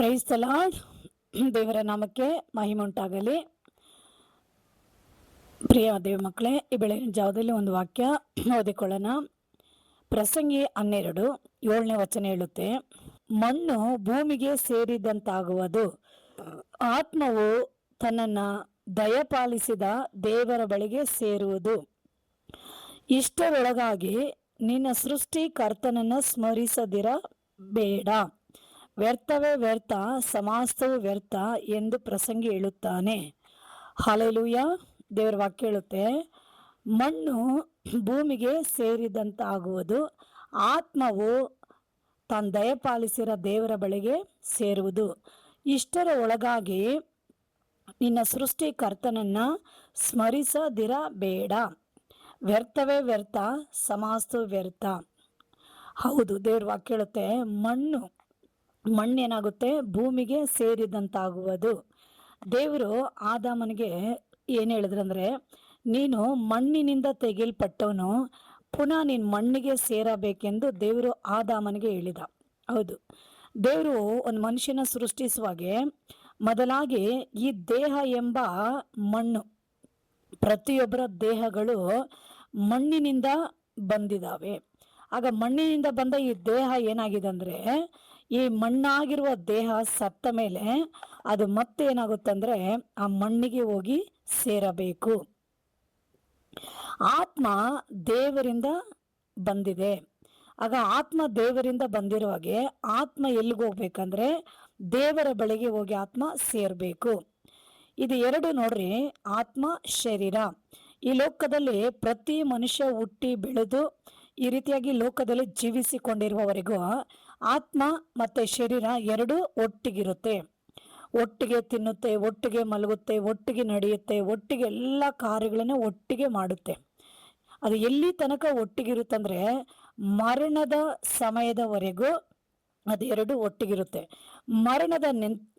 Praise the lord. ದೇವರ ನಾಮಕ್ಕೆ ಮಹಿಮೆ ಉಂಟಾಗಲಿ. ಪ್ರಿಯ ದೇವ ಮಕ್ಕಳೇ, ಈ ಬೆಳಗಿನ ಜಾವದಲ್ಲಿ ಒಂದು ವಾಕ್ಯ ಓದಿಕೊಳ್ಳೋಣ. ಪ್ರಸಂಗಿ 12:7 ವಚನ ಹೇಳುತ್ತೆ, ಮಣ್ಣು ಭೂಮಿಗೆ ಸೇರಿದಂತಾಗುವುದು, ಆತ್ಮವು ತನ್ನನ್ನು ದಯಪಾಲಿಸಿದ ದೇವರ ಬಳಿಗೆ ಸೇರುವುದು. ಇಷ್ಟರೊಳಗಾಗಿ ನಿನ್ನ ಸೃಷ್ಟಿಕರ್ತನನ್ನು ಸ್ಮರಿಸದಿರ ಬೇಡ. ವ್ಯರ್ಥವೇ ವ್ಯರ್ಥ, ಸಮಸ್ತವೂ ವ್ಯರ್ಥ ಎಂದು ಪ್ರಸಂಗಿ ಹೇಳುತ್ತಾನೆ. ಹಲ್ಲೆಲೂಯ. ದೇವರ ವಾಕ್ಯ ಹೇಳುತ್ತೆ, ಮಣ್ಣು ಭೂಮಿಗೆ ಸೇರಿದಂತಾಗುವುದು, ಆತ್ಮವು ತಾನು ದಯಪಾಲಿಸಿರೋ ದೇವರ ಬಳಿಗೆ ಸೇರುವುದು. ಇಷ್ಟರ ಒಳಗಾಗಿ ನಿನ್ನ ಸೃಷ್ಟಿಕರ್ತನನ್ನು ಸ್ಮರಿಸದಿರ ಬೇಡ. ವ್ಯರ್ಥವೇ ವ್ಯರ್ಥ, ಸಮಸ್ತವೂ ವ್ಯರ್ಥ. ಹೌದು, ದೇವ್ರ ವಾಕ್ಯ ಹೇಳುತ್ತೆ, ಮಣ್ಣೇನಾಗುತ್ತೆ, ಭೂಮಿಗೆ ಸೇರಿದಂತಾಗುವುದು. ದೇವರು ಆದಾಮನಿಗೆ ಏನು ಹೇಳಿದ್ರಂದ್ರೆ, ನೀನು ಮಣ್ಣಿನಿಂದ ತೆಗೆಯಲ್ಪಟ್ಟವನು, ಪುನಃ ನೀನು ಮಣ್ಣಿಗೆ ಸೇರಬೇಕೆಂದು ದೇವರು ಆದಾಮನಿಗೆ ಹೇಳಿದ. ಹೌದು, ದೇವರು ಒಂದು ಮನುಷ್ಯನ ಸೃಷ್ಟಿಸುವಾಗೆ ಮೊದಲಾಗಿ ಈ ದೇಹ ಎಂಬ ಮಣ್ಣು, ಪ್ರತಿಯೊಬ್ಬರ ದೇಹಗಳು ಮಣ್ಣಿನಿಂದ ಬಂದಿದ್ದಾವೆ. ಆಗ ಮಣ್ಣಿನಿಂದ ಬಂದ ಈ ದೇಹ ಏನಾಗಿದೆ ಅಂದರೆ, ಈ ಮಣ್ಣಾಗಿರುವ ದೇಹ ಸತ್ತ ಮೇಲೆ ಅದು ಮತ್ತೆ ಏನಾಗುತ್ತಂದ್ರೆ ಆ ಮಣ್ಣಿಗೆ ಹೋಗಿ ಸೇರಬೇಕು. ಆತ್ಮ ದೇವರಿಂದ ಬಂದಿದೆ. ಆಗ ಆತ್ಮ ದೇವರಿಂದ ಬಂದಿರುವಾಗೆ ಆತ್ಮ ಎಲ್ಲಿಗೆ ಹೋಗ್ಬೇಕಂದ್ರೆ ದೇವರ ಬಳಿಗೆ ಹೋಗಿ ಆತ್ಮ ಸೇರಬೇಕು. ಇದು ಎರಡು ನೋಡ್ರಿ, ಆತ್ಮ ಶರೀರ. ಈ ಲೋಕದಲ್ಲಿ ಪ್ರತಿ ಮನುಷ್ಯ ಹುಟ್ಟಿ ಬೆಳೆದು ಈ ರೀತಿಯಾಗಿ ಲೋಕದಲ್ಲಿ ಜೀವಿಸಿಕೊಂಡಿರುವವರೆಗೂ ಆತ್ಮ ಮತ್ತು ಶರೀರ ಎರಡು ಒಟ್ಟಿಗಿರುತ್ತೆ. ಒಟ್ಟಿಗೆ ತಿನ್ನುತ್ತೆ, ಒಟ್ಟಿಗೆ ಮಲಗುತ್ತೆ, ಒಟ್ಟಿಗೆ ನಡೆಯುತ್ತೆ, ಒಟ್ಟಿಗೆ ಎಲ್ಲ ಕಾರ್ಯಗಳನ್ನು ಒಟ್ಟಿಗೆ ಮಾಡುತ್ತೆ. ಅದು ಎಲ್ಲಿ ತನಕ ಒಟ್ಟಿಗಿರುತ್ತಂದ್ರೆ ಮರಣದ ಸಮಯದವರೆಗೂ ಅದು ಎರಡು ಒಟ್ಟಿಗಿರುತ್ತೆ. ಮರಣದ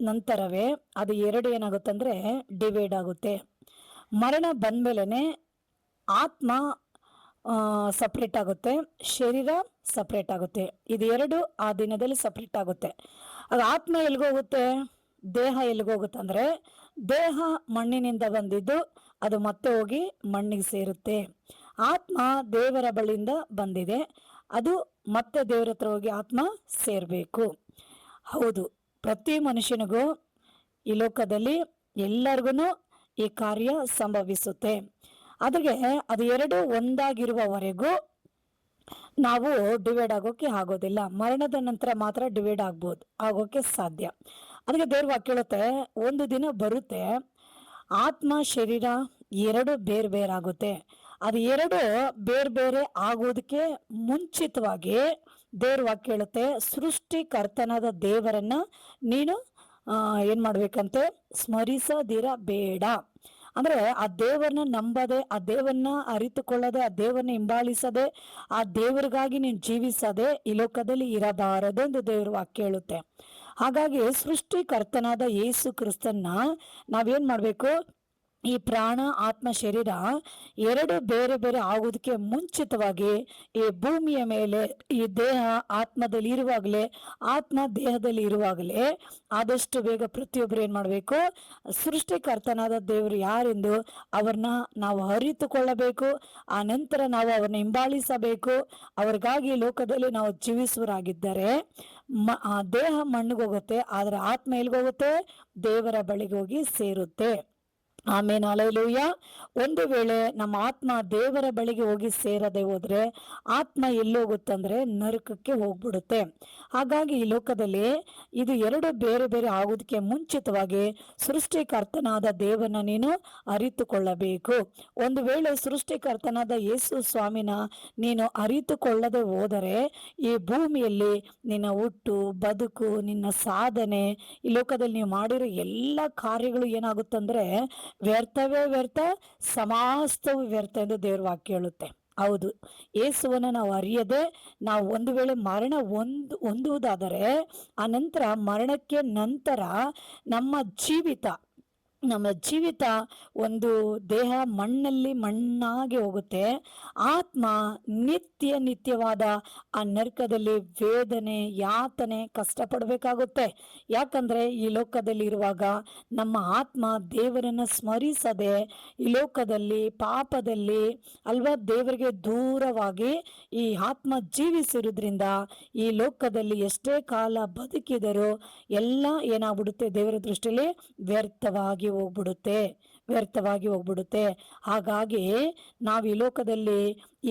ನಂತರವೇ ಅದು ಎರಡು ಏನಾಗುತ್ತಂದ್ರೆ ಡಿವೈಡ್ ಆಗುತ್ತೆ. ಮರಣ ಬಂದ್ಮೇಲೆ ಆತ್ಮ ಸಪ್ರೇಟ್ ಆಗುತ್ತೆ, ಶರೀರ ಸಪ್ರೇಟ್ ಆಗುತ್ತೆ. ಇದು ಎರಡು ಆ ದಿನದಲ್ಲಿ ಸಪ್ರೇಟ್ ಆಗುತ್ತೆ. ಅದು ಆತ್ಮ ಎಲ್ಲಿಗೋಗುತ್ತೆ, ದೇಹ ಎಲ್ಲಿಗೋಗುತ್ತೆ ಅಂದರೆ ದೇಹ ಮಣ್ಣಿನಿಂದ ಬಂದಿದ್ದು ಅದು ಮತ್ತೆ ಹೋಗಿ ಮಣ್ಣಿಗೆ ಸೇರುತ್ತೆ. ಆತ್ಮ ದೇವರ ಬಳಿಯಿಂದ ಬಂದಿದೆ, ಅದು ಮತ್ತೆ ದೇವರ ಹತ್ರ ಹೋಗಿ ಆತ್ಮ ಸೇರಬೇಕು. ಹೌದು, ಪ್ರತಿ ಮನುಷ್ಯನಿಗೂ ಈ ಲೋಕದಲ್ಲಿ ಎಲ್ಲರಿಗೂ ಈ ಕಾರ್ಯ ಸಂಭವಿಸುತ್ತೆ. ಅದ್ರಿಗೆ ಅದು ಎರಡು ಒಂದಾಗಿರುವವರೆಗೂ ನಾವು ಡಿವೈಡ್ ಆಗೋಕೆ ಆಗೋದಿಲ್ಲ. ಮರಣದ ನಂತರ ಮಾತ್ರ ಡಿವೈಡ್ ಆಗೋಕೆ ಸಾಧ್ಯ. ಅದಕ್ಕೆ ದೇವ್ರ ವಾಕ್ಯ ಹೇಳುತ್ತೆ, ಒಂದು ದಿನ ಬರುತ್ತೆ ಆತ್ಮ ಶರೀರ ಎರಡು ಬೇರೆ ಬೇರೆ ಆಗುತ್ತೆ. ಅದು ಎರಡು ಬೇರೆ ಬೇರೆ ಆಗೋದಕ್ಕೆ ಮುಂಚಿತವಾಗಿ ದೇವ್ರ ವಾಕ್ಯ ಹೇಳುತ್ತೆ, ಸೃಷ್ಟಿಕರ್ತನಾದ ದೇವರನ್ನ ನೀನು ಏನ್ ಮಾಡ್ಬೇಕಂತೆ, ಸ್ಮರಿಸದಿರ ಬೇಡ. ಅಂದ್ರೆ ಆ ದೇವರನ್ನ ನಂಬದೆ, ಆ ದೇವರನ್ನ ಅರಿತುಕೊಳ್ಳದೆ, ಆ ದೇವರನ್ನ ಹಿಂಬಾಲಿಸದೆ, ಆ ದೇವರಿಗಾಗಿ ನೀನು ಜೀವಿಸದೆ ಈ ಲೋಕದಲ್ಲಿ ಇರಬಾರದೆಂದು ದೇವ್ರ ವಾಕ್ಯ ಹೇಳುತ್ತೆ. ಹಾಗಾಗಿ ಸೃಷ್ಟಿಕರ್ತನಾದ ಯೇಸು ಕ್ರಿಸ್ತನ್ನ ನಾವೇನ್ ಮಾಡ್ಬೇಕು, ಈ ಪ್ರಾಣ ಆತ್ಮ ಶರೀರ ಎರಡು ಬೇರೆ ಬೇರೆ ಆಗೋದಕ್ಕೆ ಮುಂಚಿತವಾಗಿ ಈ ಭೂಮಿಯ ಮೇಲೆ ಈ ದೇಹ ಆತ್ಮದಲ್ಲಿ ಇರುವಾಗಲೇ, ಆತ್ಮ ದೇಹದಲ್ಲಿ ಇರುವಾಗಲೇ ಆದಷ್ಟು ಬೇಗ ಪ್ರತಿಯೊಬ್ಬರು ಏನು ಮಾಡಬೇಕು, ಸೃಷ್ಟಿಕರ್ತನಾದ ದೇವರು ಯಾರೆಂದು ಅವ್ರನ್ನ ನಾವು ಅರಿತುಕೊಳ್ಳಬೇಕು. ಆ ನಂತರ ನಾವು ಅವ್ರನ್ನ ಹಿಂಬಾಲಿಸಬೇಕು. ಅವ್ರಿಗಾಗಿ ಲೋಕದಲ್ಲಿ ನಾವು ಜೀವಿಸುವರಾಗಿದ್ದರೆ ಆ ದೇಹ ಮಣ್ಣಿಗೆ ಹೋಗುತ್ತೆ, ಆದರೆ ಆತ್ಮ ಎಲ್ಲಿಗೋಗುತ್ತೆ, ದೇವರ ಬಳಿಗೆ ಹೋಗಿ ಸೇರುತ್ತೆ. ಆಮೇಲೆ ಹಲ್ಲೆಲೂಯ. ಒಂದು ವೇಳೆ ನಮ್ಮ ಆತ್ಮ ದೇವರ ಬಳಿಗೆ ಹೋಗಿ ಸೇರದೆ ಹೋದ್ರೆ ಆತ್ಮ ಎಲ್ಲೋಗುತ್ತಂದ್ರೆ ನರಕಕ್ಕೆ ಹೋಗ್ಬಿಡುತ್ತೆ. ಹಾಗಾಗಿ ಈ ಲೋಕದಲ್ಲಿ ಇದು ಎರಡು ಬೇರೆ ಬೇರೆ ಆಗೋದಕ್ಕೆ ಮುಂಚಿತವಾಗಿ ಸೃಷ್ಟಿಕರ್ತನಾದ ದೇವರನ್ನ ನೀನು ಅರಿತುಕೊಳ್ಳಬೇಕು. ಒಂದು ವೇಳೆ ಸೃಷ್ಟಿಕರ್ತನಾದ ಯೇಸು ಸ್ವಾಮಿನ ನೀನು ಅರಿತುಕೊಳ್ಳದೆ ಹೋದರೆ ಈ ಭೂಮಿಯಲ್ಲಿ ನಿನ್ನ ಹುಟ್ಟು ಬದುಕು, ನಿನ್ನ ಸಾಧನೆ, ಈ ಲೋಕದಲ್ಲಿ ನೀವು ಮಾಡಿರೋ ಎಲ್ಲ ಕಾರ್ಯಗಳು ಏನಾಗುತ್ತಂದ್ರೆ ವ್ಯರ್ಥವೇ ವ್ಯರ್ಥ, ಸಮಸ್ತವೂ ವ್ಯರ್ಥ ಎಂದು ದೇವ್ರ ವಾಕ್ಯ ಹೇಳುತ್ತೆ. ಹೌದು, ಯೇಸುವನ್ನು ನಾವು ಅರಿಯದೆ ನಾವು ಒಂದು ವೇಳೆ ಮರಣ ಹೊಂದುವುದಾದರೆ ಆ ನಂತರ ಮರಣಕ್ಕೆ ನಂತರ ನಮ್ಮ ಜೀವಿತ ನಮ್ಮ ಜೀವಿತ ಒಂದು ದೇಹ ಮಣ್ಣಲ್ಲಿ ಮಣ್ಣಾಗಿ ಹೋಗುತ್ತೆ. ಆತ್ಮ ನಿತ್ಯವಾದ ಆ ನರಕದಲ್ಲಿ ವೇದನೆ, ಯಾತನೆ, ಕಷ್ಟಪಡಬೇಕಾಗುತ್ತೆ. ಯಾಕಂದ್ರೆ ಈ ಲೋಕದಲ್ಲಿ ಇರುವಾಗ ನಮ್ಮ ಆತ್ಮ ದೇವರನ್ನ ಸ್ಮರಿಸದೆ ಈ ಲೋಕದಲ್ಲಿ ಪಾಪದಲ್ಲಿ ಅಲ್ವಾ ದೇವರಿಗೆ ದೂರವಾಗಿ ಈ ಆತ್ಮ ಜೀವಿಸಿರುವುದರಿಂದ ಈ ಲೋಕದಲ್ಲಿ ಎಷ್ಟೇ ಕಾಲ ಬದುಕಿದರೂ ಎಲ್ಲ ಏನಾಗ್ಬಿಡುತ್ತೆ, ದೇವರ ದೃಷ್ಟಿಯಲ್ಲಿ ವ್ಯರ್ಥವಾಗಿ ಹೋಗ್ಬಿಡುತ್ತೆ. ಹಾಗಾಗಿ ನಾವು ಈ ಲೋಕದಲ್ಲಿ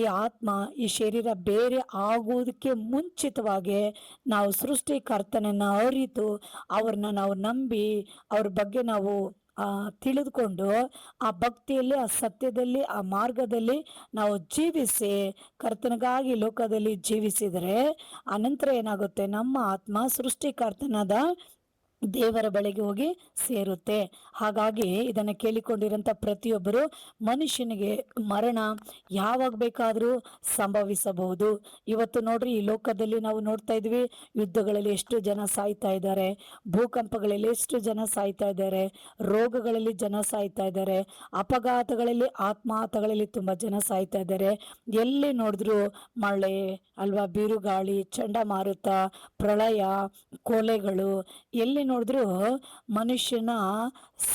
ಈ ಆತ್ಮ ಈ ಶರೀರ ಬೇರೆ ಆಗುವುದಕ್ಕೆ ಮುಂಚಿತವಾಗಿ ನಾವು ಸೃಷ್ಟಿಕರ್ತನನ್ನ ಅರಿತು ಅವ್ರನ್ನ ನಾವು ನಂಬಿ ಅವ್ರ ಬಗ್ಗೆ ನಾವು ತಿಳಿದುಕೊಂಡು ಆ ಭಕ್ತಿಯಲ್ಲಿ, ಆ ಸತ್ಯದಲ್ಲಿ, ಆ ಮಾರ್ಗದಲ್ಲಿ ನಾವು ಜೀವಿಸಿ ಕರ್ತನಿಗಾಗಿ ಲೋಕದಲ್ಲಿ ಜೀವಿಸಿದರೆ ಅನಂತರ ಏನಾಗುತ್ತೆ, ನಮ್ಮ ಆತ್ಮ ಸೃಷ್ಟಿಕರ್ತನಾದ ದೇವರ ಬಳಿಗೆ ಹೋಗಿ ಸೇರುತ್ತೆ. ಹಾಗಾಗಿ ಇದನ್ನ ಕೇಳಿಕೊಂಡಿರಂತ ಪ್ರತಿಯೊಬ್ಬರು ಮನುಷ್ಯನಿಗೆ ಮರಣ ಯಾವಾಗ ಬೇಕಾದರೂ ಸಂಭವಿಸಬಹುದು. ಇವತ್ತು ನೋಡ್ರಿ, ಈ ಲೋಕದಲ್ಲಿ ನಾವು ನೋಡ್ತಾ ಇದ್ವಿ, ಯುದ್ಧಗಳಲ್ಲಿ ಎಷ್ಟು ಜನ ಸಾಯ್ತಾ ಇದ್ದಾರೆ, ಭೂಕಂಪಗಳಲ್ಲಿ ಎಷ್ಟು ಜನ ಸಾಯ್ತಾ ಇದ್ದಾರೆ, ರೋಗಗಳಲ್ಲಿ ಜನ ಸಾಯ್ತಾ ಇದ್ದಾರೆ, ಅಪಘಾತಗಳಲ್ಲಿ ಆತ್ಮಹತ್ಯೆಗಳಲ್ಲಿ ತುಂಬಾ ಜನ ಸಾಯ್ತಾ ಇದ್ದಾರೆ. ಎಲ್ಲಿ ನೋಡಿದ್ರು ಮಳೆ ಅಲ್ವಾ, ಬಿರುಗಾಳಿ, ಚಂಡಮಾರುತ, ಪ್ರಳಯ, ಕೊಲೆಗಳು, ಎಲ್ಲಿ ನೋಡಿದ್ರು ಮನುಷ್ಯನ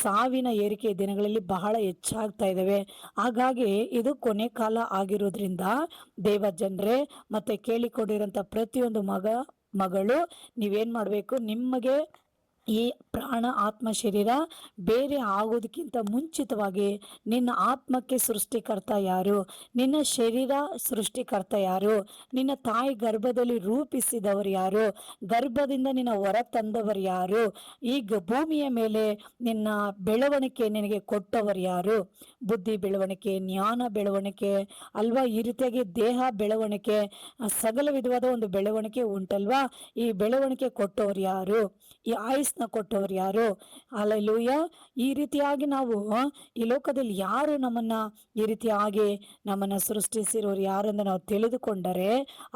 ಸಾವಿನ ಏರಿಕೆ ದಿನಗಳಲ್ಲಿ ಬಹಳ ಹೆಚ್ಚಾಗ್ತಾ ಇದ್ದಾವೆ. ಹಾಗಾಗಿ ಇದು ಕೊನೆ ಕಾಲ ಆಗಿರೋದ್ರಿಂದ ದೇವ ಜನರೇ ಮತ್ತೆ ಕೇಳಿಕೊಂಡಿರೋಂಥ ಪ್ರತಿಯೊಂದು ಮಗಳು ನೀವೇನ್ ಮಾಡಬೇಕು, ನಿಮಗೆ ಈ ಪ್ರಾಣ ಆತ್ಮ ಶರೀರ ಬೇರೆ ಆಗೋದಕ್ಕಿಂತ ಮುಂಚಿತವಾಗಿ ನಿನ್ನ ಆತ್ಮಕ್ಕೆ ಸೃಷ್ಟಿಕರ್ತ ಯಾರು, ನಿನ್ನ ಶರೀರ ಸೃಷ್ಟಿಕರ್ತ ಯಾರು, ನಿನ್ನ ತಾಯಿ ಗರ್ಭದಲ್ಲಿ ರೂಪಿಸಿದವರು ಯಾರು, ಗರ್ಭದಿಂದ ನಿನ್ನ ಹೊರ ತಂದವರು ಯಾರು, ಈಗ ಭೂಮಿಯ ಮೇಲೆ ನಿನ್ನ ಬೆಳವಣಿಗೆ ನಿನಗೆ ಕೊಟ್ಟವರು ಯಾರು, ಬುದ್ಧಿ ಬೆಳವಣಿಗೆ, ಜ್ಞಾನ ಬೆಳವಣಿಗೆ ಅಲ್ವಾ, ಈ ರೀತಿಯಾಗಿ ದೇಹ ಬೆಳವಣಿಗೆ, ಸಕಲ ವಿಧವಾದ ಒಂದು ಬೆಳವಣಿಗೆ ಉಂಟಲ್ವಾ, ಈ ಬೆಳವಣಿಗೆ ಕೊಟ್ಟವರು ಯಾರು, ಈ ಆಯುಸ್ನ ಕೊಟ್ಟವರು ಯಾರು, ಹಲ್ಲೆಲೂಯಾ. ಈ ರೀತಿಯಾಗಿ ನಾವು ಈ ಲೋಕದಲ್ಲಿ ಯಾರು ಈ ರೀತಿಯಾಗಿ ನಮ್ಮನ್ನ ಸೃಷ್ಟಿಸಿರೋರು ಯಾರು ಅಂತ ನಾವು ತಿಳಿದುಕೊಂಡರೆ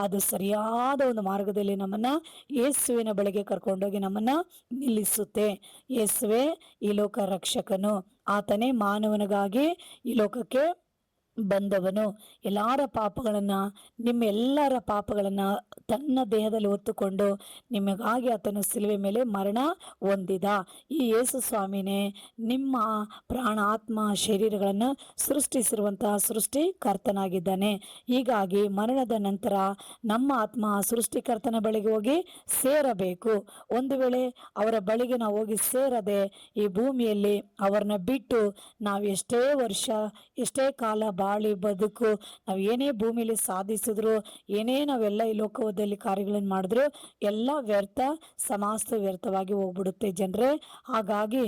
ಅದು ಸರಿಯಾದ ಒಂದು ಮಾರ್ಗದಲ್ಲಿ ನಮ್ಮನ್ನ ಯೇಸುವಿನ ಬಳಿಗೆ ಕರ್ಕೊಂಡೋಗಿ ನಮ್ಮನ್ನ ನಿಲ್ಲಿಸುತ್ತೆ. ಯೇಸುವೆ ಈ ಲೋಕ ರಕ್ಷಕನು, ಆತನೇ ಮಾನವನಿಗಾಗಿ ಈ ಲೋಕಕ್ಕೆ ಬಂದವನು. ನಿಮ್ಮೆಲ್ಲರ ಪಾಪಗಳನ್ನ ತನ್ನ ದೇಹದಲ್ಲಿ ಹೊತ್ತುಕೊಂಡು ನಿಮಗಾಗಿ ಆತನು ಸಿಲುವೆ ಮೇಲೆ ಮರಣ ಹೊಂದಿದ. ಈ ಯೇಸು ಸ್ವಾಮಿನೇ ನಿಮ್ಮ ಪ್ರಾಣ ಆತ್ಮ ಶರೀರಗಳನ್ನು ಸೃಷ್ಟಿಸಿರುವಂತಹ ಸೃಷ್ಟಿಕರ್ತನಾಗಿದ್ದಾನೆ. ಹೀಗಾಗಿ ಮರಣದ ನಂತರ ನಮ್ಮ ಆತ್ಮ ಸೃಷ್ಟಿಕರ್ತನ ಬಳಿಗೆ ಹೋಗಿ ಸೇರಬೇಕು. ಒಂದು ವೇಳೆ ಅವರ ಬಳಿಗೆ ನಾವು ಹೋಗಿ ಸೇರದೆ ಈ ಭೂಮಿಯಲ್ಲಿ ಅವರನ್ನ ಬಿಟ್ಟು ನಾವು ಎಷ್ಟೇ ವರ್ಷ ಎಷ್ಟೇ ಕಾಲ ಬಾಳಿ ಬದುಕು ನಾವು ಏನೇ ಭೂಮಿಲಿ ಸಾಧಿಸಿದ್ರು, ಏನೇ ನಾವೆಲ್ಲ ಈ ಲೋಕದಲ್ಲಿ ಕಾರ್ಯಗಳನ್ನು ಮಾಡಿದ್ರು ಎಲ್ಲ ವ್ಯರ್ಥ, ಸಮಸ್ತ ವ್ಯರ್ಥವಾಗಿ ಹೋಗ್ಬಿಡುತ್ತೆ ಜನರೇ. ಹಾಗಾಗಿ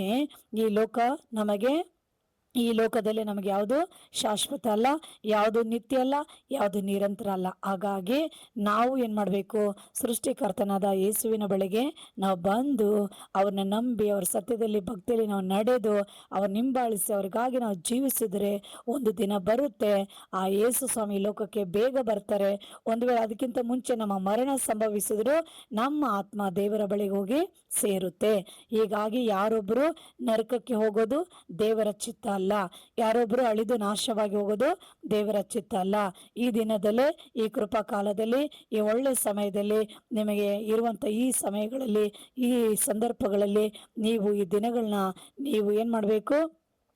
ಈ ಲೋಕದಲ್ಲಿ ನಮಗೆ ಯಾವುದು ಶಾಶ್ವತ ಅಲ್ಲ, ಯಾವುದು ನಿತ್ಯ ಅಲ್ಲ, ಯಾವುದು ನಿರಂತರ ಅಲ್ಲ. ಹಾಗಾಗಿ ನಾವು ಏನು ಮಾಡಬೇಕು, ಸೃಷ್ಟಿಕರ್ತನಾದ ಯೇಸುವಿನ ಬಳಿಗೆ ನಾವು ಬಂದು ಅವ್ರನ್ನ ನಂಬಿ ಅವ್ರ ಸತ್ಯದಲ್ಲಿ ಭಕ್ತಿಯಲ್ಲಿ ನಾವು ನಡೆದು ಅವ್ರ ನಿಂಬಾಳಿಸಿ ಅವ್ರಿಗಾಗಿ ನಾವು ಜೀವಿಸಿದರೆ ಒಂದು ದಿನ ಬರುತ್ತೆ, ಆ ಯೇಸು ಸ್ವಾಮಿ ಲೋಕಕ್ಕೆ ಬೇಗ ಬರ್ತಾರೆ. ಒಂದು ವೇಳೆ ಅದಕ್ಕಿಂತ ಮುಂಚೆ ನಮ್ಮ ಮರಣ ಸಂಭವಿಸಿದ್ರು ನಮ್ಮ ಆತ್ಮ ದೇವರ ಬಳಿಗೆ ಹೋಗಿ ಸೇರುತ್ತೆ. ಹೀಗಾಗಿ ಯಾರೊಬ್ಬರು ನರಕಕ್ಕೆ ಹೋಗೋದು ದೇವರ ಚಿತ್ತ ಅಲ್ಲ, ಯಾರೊಬ್ರು ಅಳಿದು ನಾಶವಾಗಿ ಹೋಗೋದು ದೇವರ ಚಿತ್ತ ಅಲ್ಲ. ಈ ದಿನದಲ್ಲೇ, ಈ ಕೃಪಾ ಕಾಲದಲ್ಲಿ, ಈ ಒಳ್ಳೆ ಸಮಯದಲ್ಲಿ, ನಿಮಗೆ ಇರುವಂತ ಈ ಸಮಯಗಳಲ್ಲಿ, ಈ ಸಂದರ್ಭಗಳಲ್ಲಿ ನೀವು ಈ ದಿನಗಳನ್ನ ನೀವು ಏನ್ ಮಾಡ್ಬೇಕು,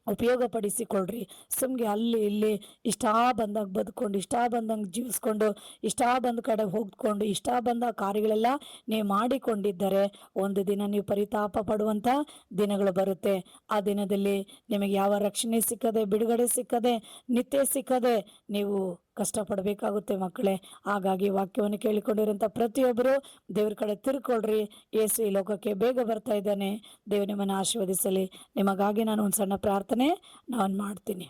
ಉಪಯೋಗ ಪಡಿಸಿಕೊಳ್ರಿ. ಸುಮ್ಗೆ ಅಲ್ಲಿ ಇಲ್ಲಿ ಇಷ್ಟ ಬಂದಾಗ ಬದುಕೊಂಡು, ಇಷ್ಟ ಬಂದಂಗೆ ಜೀವಿಸ್ಕೊಂಡು, ಇಷ್ಟ ಬಂದ ಕಡೆ ಹೋಗ್ಕೊಂಡು, ಇಷ್ಟ ಬಂದ ಕಾರ್ಯಗಳೆಲ್ಲ ನೀವು ಮಾಡಿಕೊಂಡಿದ್ದರೆ ಒಂದು ದಿನ ನೀವು ಪರಿತಾಪ ಪಡುವಂತ ದಿನಗಳು ಬರುತ್ತೆ. ಆ ದಿನದಲ್ಲಿ ನಿಮಗೆ ಯಾವ ರಕ್ಷಣೆ ಸಿಕ್ಕದೆ, ಬಿಡುಗಡೆ ಸಿಕ್ಕದೆ, ನಿತ್ಯ ಸಿಕ್ಕದೆ ನೀವು ಕಷ್ಟಪಡಬೇಕಾಗುತ್ತೆ ಮಕ್ಕಳೇ. ಹಾಗಾಗಿ ವಾಕ್ಯವನ್ನು ಕೇಳಿಕೊಂಡಿರೋಂಥ ಪ್ರತಿಯೊಬ್ಬರು ದೇವ್ರ ಕಡೆ ತಿರ್ಕೊಳ್ರಿ. ಯೇಸು ಈ ಲೋಕಕ್ಕೆ ಬೇಗ ಬರ್ತಾ ಇದ್ದಾನೆ. ದೇವ್ರು ನಿಮ್ಮನ್ನು ಆಶೀರ್ವದಿಸಲಿ. ನಿಮಗಾಗಿ ನಾನು ಒಂದು ಸಣ್ಣ ಪ್ರಾರ್ಥನೆ ನಾನು ಮಾಡ್ತೀನಿ.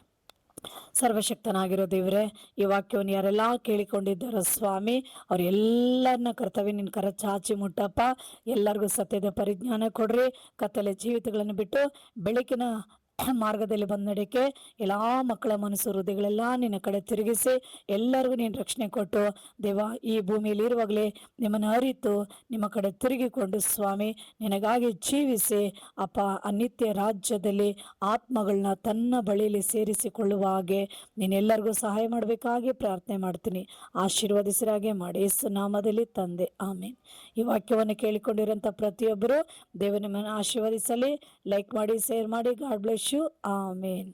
ಸರ್ವಶಕ್ತನಾಗಿರೋ ದೇವರೇ, ಈ ವಾಕ್ಯವನ್ನು ಯಾರೆಲ್ಲ ಕೇಳಿಕೊಂಡಿದ್ದಾರೋ ಸ್ವಾಮಿ, ಅವರೆಲ್ಲರನ್ನ ಕರ್ತವ್ಯ ನಿನ್ನ ಕರ ಚಾಚಿ ಮುಟ್ಟಪ್ಪ. ಎಲ್ಲರಿಗೂ ಸತ್ಯದ ಪರಿಜ್ಞಾನ ಕೊಡ್ರಿ. ಕತ್ತಲೆ ಜೀವಿತಗಳನ್ನು ಬಿಟ್ಟು ಬೆಳಕಿನ ಮಾರ್ಗದಲ್ಲಿ ಬಂದ ನಡೆಕೆ ಎಲ್ಲ ಮಕ್ಕಳ ಮನಸ್ಸು ಹೃದಯಗಳೆಲ್ಲ ನಿನ್ನ ಕಡೆ ತಿರುಗಿಸಿ ಎಲ್ಲರಿಗೂ ನೀನು ರಕ್ಷಣೆ ಕೊಟ್ಟು ದೇವ ಈ ಭೂಮಿಯಲ್ಲಿ ಇರುವಾಗಲೇ ನಿಮ್ಮನ್ನು ಅರಿತು ನಿಮ್ಮ ಕಡೆ ತಿರುಗಿಕೊಂಡು ಸ್ವಾಮಿ ನಿನಗಾಗಿ ಜೀವಿಸಿ ಅಪ್ಪ ಅನಿತ್ಯ ರಾಜ್ಯದಲ್ಲಿ ಆತ್ಮಗಳನ್ನ ತನ್ನ ಬಳಿಯಲ್ಲಿ ಸೇರಿಸಿಕೊಳ್ಳುವ ಹಾಗೆ ನೀನೆಲ್ಲರಿಗೂ ಸಹಾಯ ಮಾಡಬೇಕಾಗಿ ಪ್ರಾರ್ಥನೆ ಮಾಡ್ತೀನಿ. ಆಶೀರ್ವದಿಸಿರಾಗೆ ಮಾಡಿ ಯೇಸು ನಾಮದಲ್ಲಿ ತಂದೆ, ಆಮೇನ್. ಈ ವಾಕ್ಯವನ್ನು ಕೇಳಿಕೊಂಡಿರೋಂಥ ಪ್ರತಿಯೊಬ್ಬರು ದೇವರು ನಿಮ್ಮನ್ನು ಆಶೀರ್ವದಿಸಲಿ. ಲೈಕ್ ಮಾಡಿ, ಶೇರ್ ಮಾಡಿ. God bless you. ಆಮೇನ್.